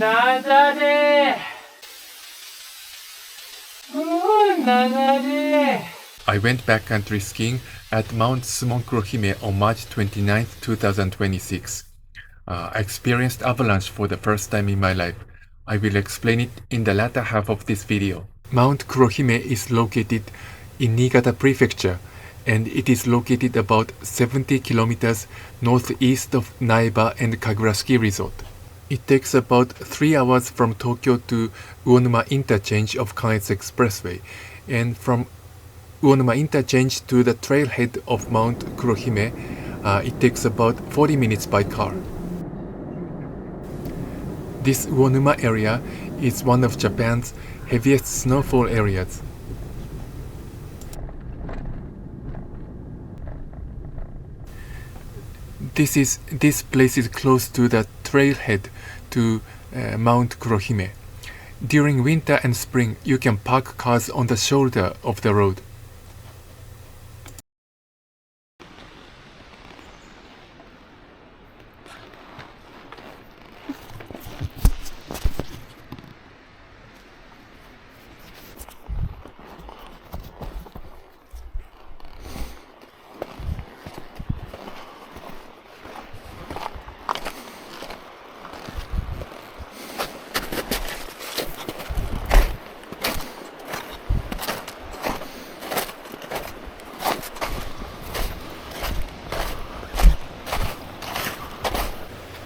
I went backcountry skiing at Mount Sumon Kurohime on March 29, 2026. I experienced avalanche for the first time in my life. I will explain it in the latter half of this video. Mount Kurohime is located in Niigata Prefecture, and it is located about 70 kilometers northeast of Naiba and Kagura Ski Resort. It takes about 3 hours from Tokyo to Uonuma Interchange of Kaetsu Expressway, and from Uonuma Interchange to the trailhead of Mount Kurohime, it takes about 40 minutes by car. This Uonuma area is one of Japan's heaviest snowfall areas. This place is close to the trailhead to Mount Kurohime. During winter and spring, you can park cars on the shoulder of the road.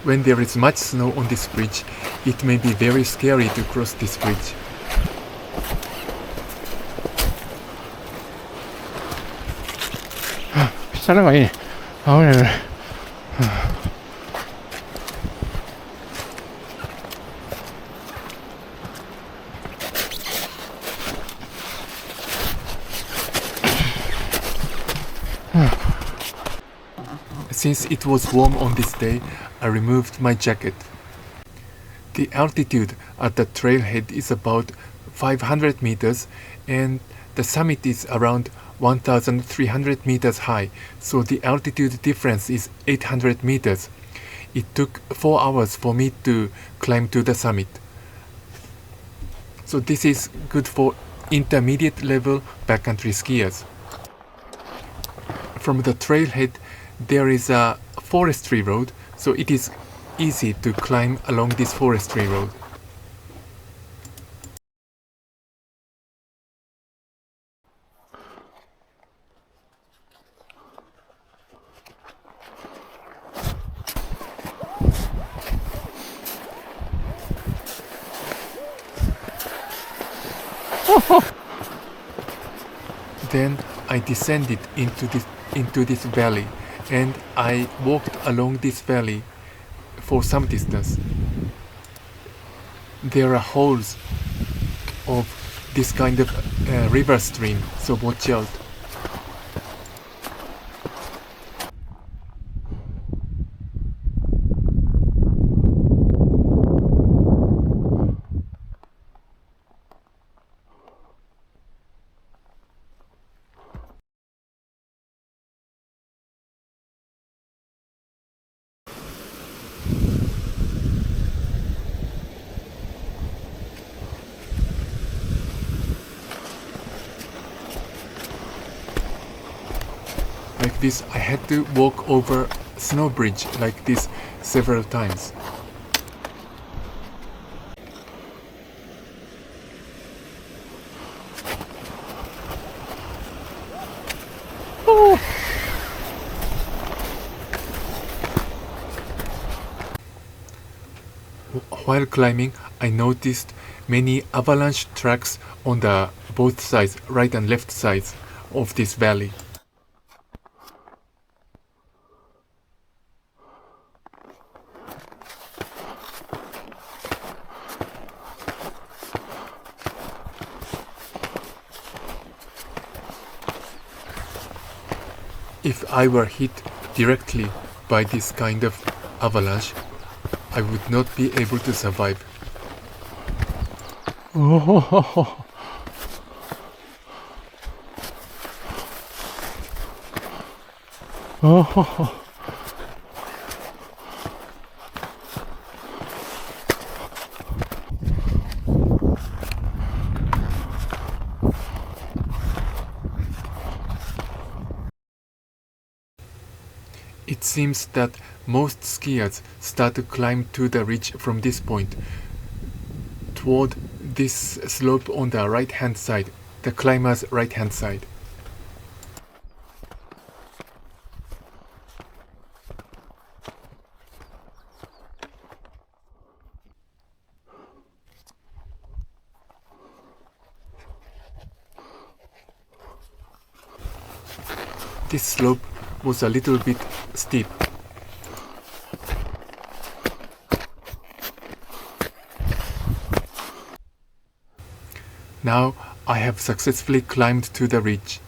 When there is much snow on this bridge, it may be very scary to cross this bridge. Since it was warm on this day, I removed my jacket. The altitude at the trailhead is about 500 meters and the summit is around 1,300 meters high, so the altitude difference is 800 meters. It took 4 hours for me to climb to the summit. So this is good for intermediate level backcountry skiers. From the trailhead, there is a forestry road, so it is easy to climb along this forestry road. Then I descended into this valley, and I walked along this valley for some distance. There are holes of this kind of river stream, so watch out. Like this, I had to walk over snow bridge like this several times. Oh. While climbing, I noticed many avalanche tracks on the both sides, right and left sides of this valley. If I were hit directly by this kind of avalanche, I would not be able to survive. Oh. Oh. seems that most skiers start to climb to the ridge from this point, toward this slope on the right-hand side, the climber's right-hand side. This slope was a little bit steep. Now I have successfully climbed to the ridge.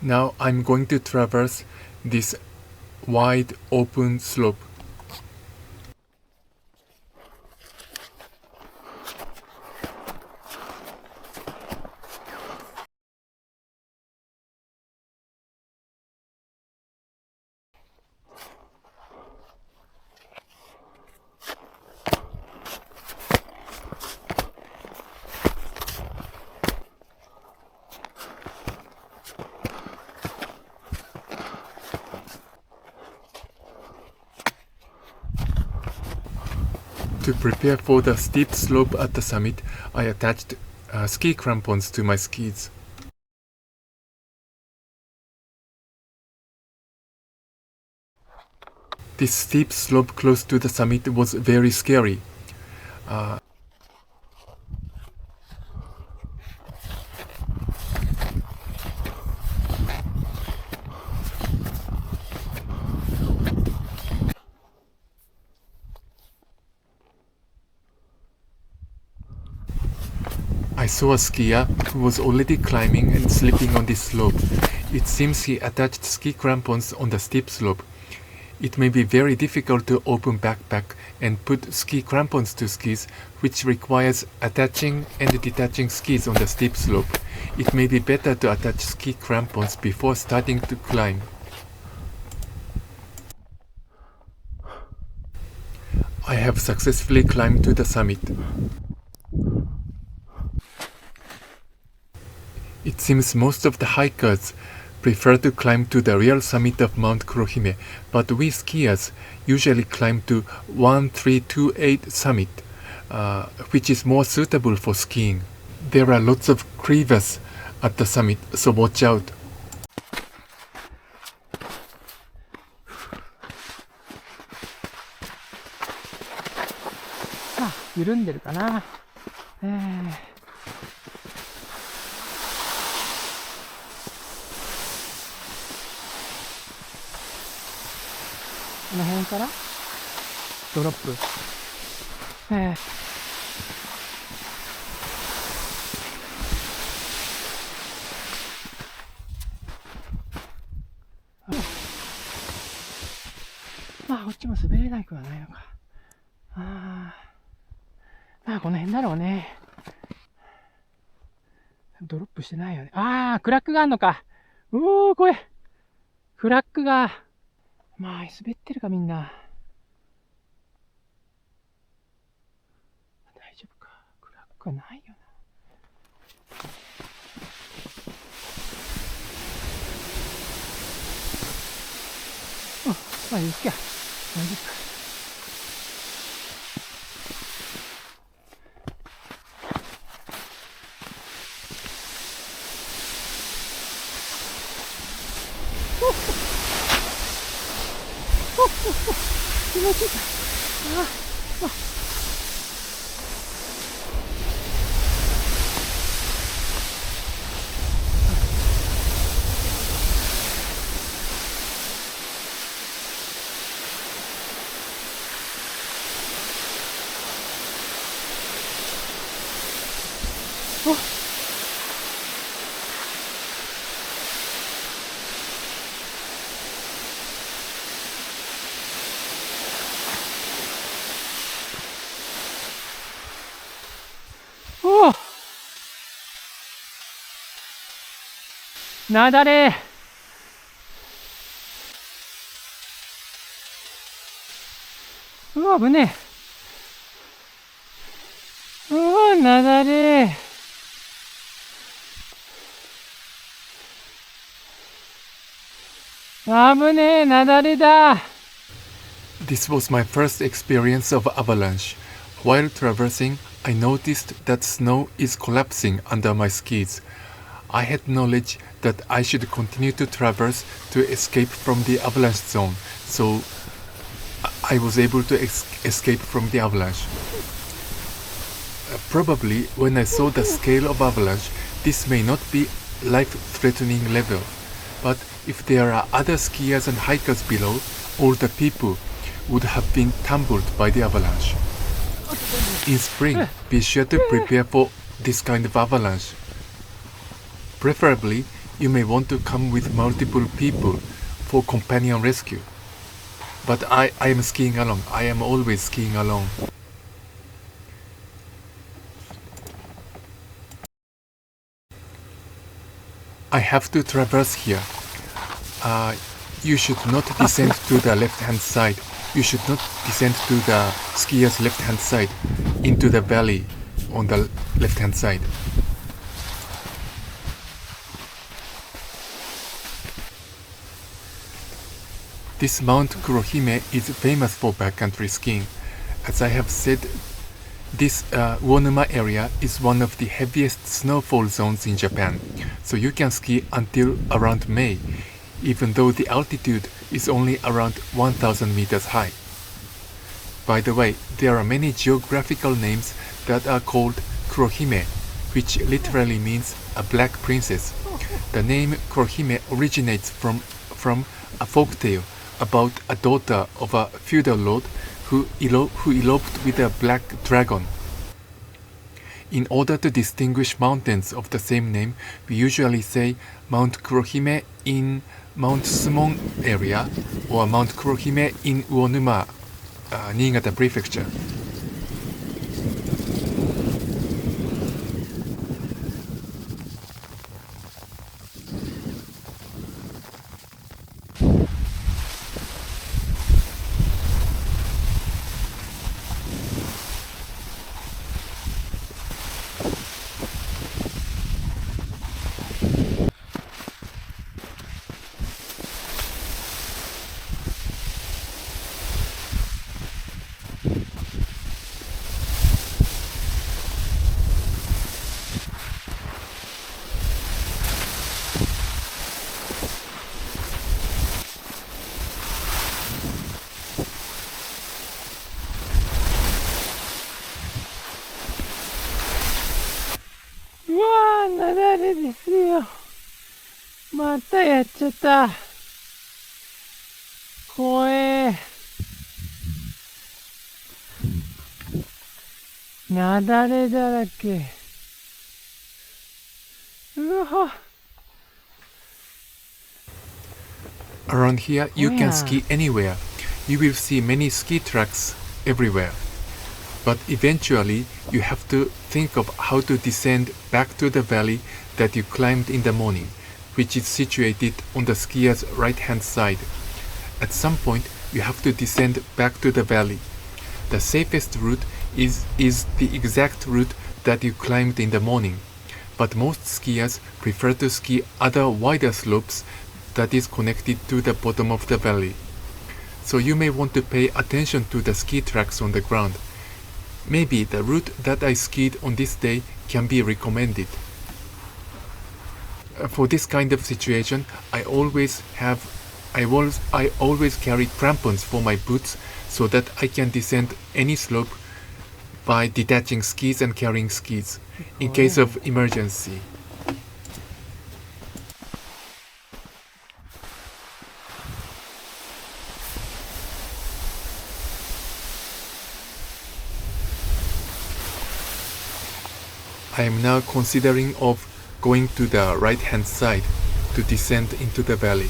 Now I'm going to traverse this wide open slope. To prepare for the steep slope at the summit, I attached ski crampons to my skis. This steep slope close to the summit was very scary. I saw a skier who was already climbing and slipping on this slope. It seems he attached ski crampons on the steep slope. It may be very difficult to open backpack and put ski crampons to skis, which requires attaching and detaching skis on the steep slope. It may be better to attach ski crampons before starting to climb. I have successfully climbed to the summit. It seems most of the hikers prefer to climb to the real summit of Mount Kurohime, but we skiers usually climb to 1328 summit, which is more suitable for skiing. There are lots of crevices at the summit, so watch out. 緩んでるかな。この辺からドロップ。まあこっちも滑れなくはないのか。まあこの辺だろうね。ドロップしてないよね。クラックがあんのか。怖い。クラックが。まあ滑ってるかみんな。大丈夫か。クラックはないよな。まあいいか。大丈夫か。気持ちいいか。おおなだれうわ、危ねえ。うわ、なだれ危ねえ、なだれだ。This was my first experience of avalanche. While traversing, I noticed that snow is collapsing under my skis. I had knowledge that I should continue to traverse to escape from the avalanche zone, so I was able to escape from the avalanche. Probably when I saw the scale of avalanche, this may not be life-threatening level, but if there are other skiers and hikers below, all the people would have been tumbled by the avalanche. In spring, be sure to prepare for this kind of avalanche. Preferably, you may want to come with multiple people for companion rescue. But I am skiing alone. I am always skiing alone. I have to traverse here. You should not descend to the left-hand side. You should not descend to the skier's left-hand side into the valley on the left-hand side. This Mount Kurohime is famous for backcountry skiing. As I have said, this Uonuma area is one of the heaviest snowfall zones in Japan, so you can ski until around May, even though the altitude is only around 1000 meters high. By the way, there are many geographical names that are called Kurohime, which literally means a black princess. The name Kurohime originates from a folktale about a daughter of a feudal lord who eloped with a black dragon. In order to distinguish mountains of the same name, we usually say Mount Kurohime in Mount Sumon area or Mount Kurohime in Uonuma, Niigata Prefecture.うわー、なだれですよ。またやっちゃった。怖え。なだれだらけ。うわ。Around here, you can ski anywhere. You will see many ski tracks everywhere. But eventually, you have to think of how to descend back to the valley that you climbed in the morning, which is situated on the skier's right-hand side. At some point, you have to descend back to the valley. The safest route is the exact route that you climbed in the morning, but most skiers prefer to ski other wider slopes that is connected to the bottom of the valley. So you may want to pay attention to the ski tracks on the ground. Maybe the route that I skied on this day can be recommended. For this kind of situation, I always carry crampons for my boots so that I can descend any slope by detaching skis and carrying skis in case of emergency. I am now considering of going to the right hand side to descend into the valley.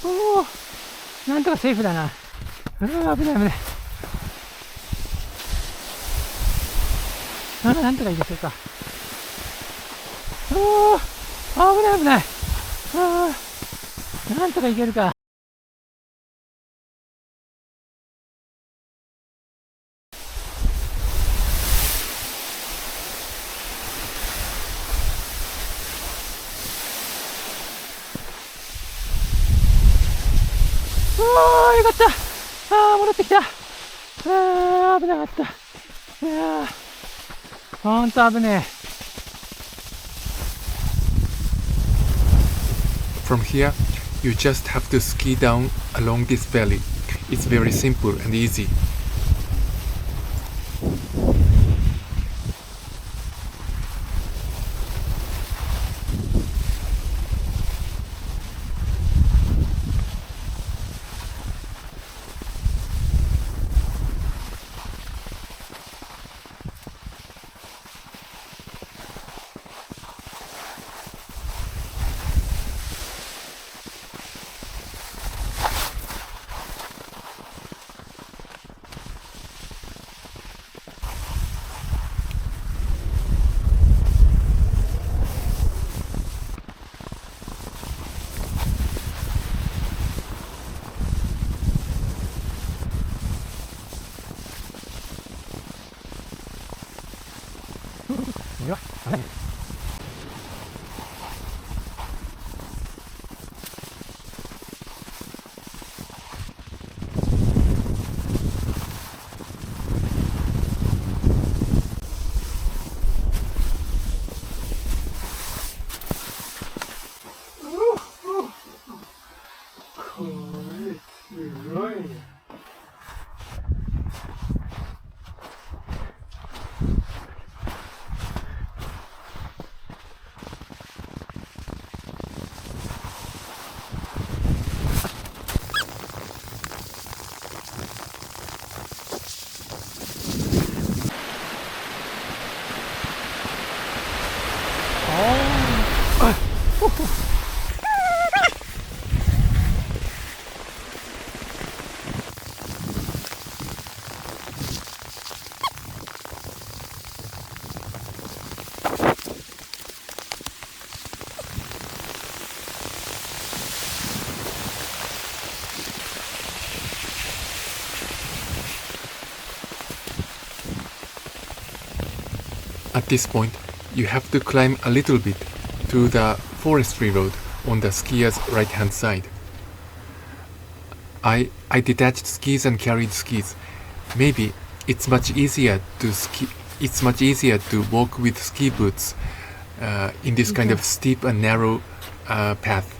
おお、なんとかセーフだな。うわ、危ない危ない。なんとかいいでしょうか。おお、危ない危ない。なんとかいけるか。おー、よかった。戻ってきた。危なかった。ほんと危ねえ。From here, you just have to ski down along this valley. It's very simple and easy. At this point, you have to climb a little bit to the forestry road on the skier's right hand side. I detached skis and carried skis. Maybe it's much easier to walk with ski boots in this kind of steep and narrow path.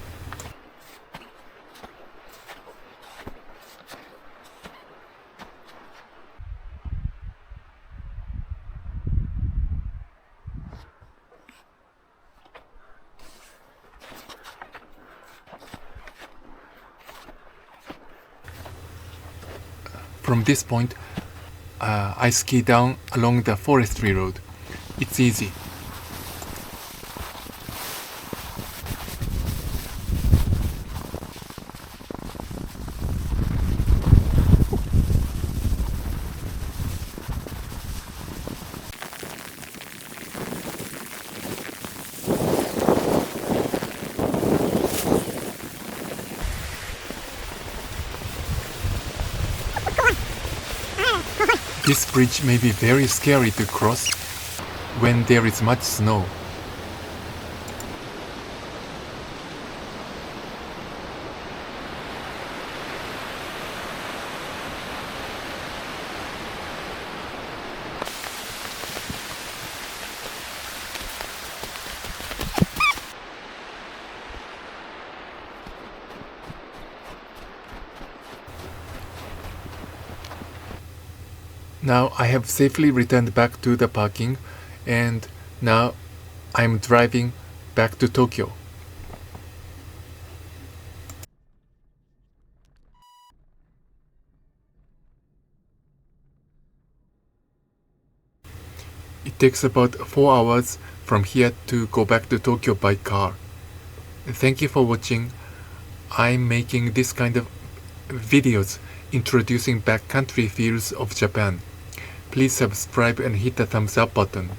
From this point, I ski down along the forestry road. It's easy. This bridge may be very scary to cross when there is much snow. Now I have safely returned back to the parking, and now I'm driving back to Tokyo. It takes about 4 hours from here to go back to Tokyo by car. Thank you for watching. I'm making this kind of videos introducing backcountry fields of Japan. Please subscribe and hit the thumbs up button.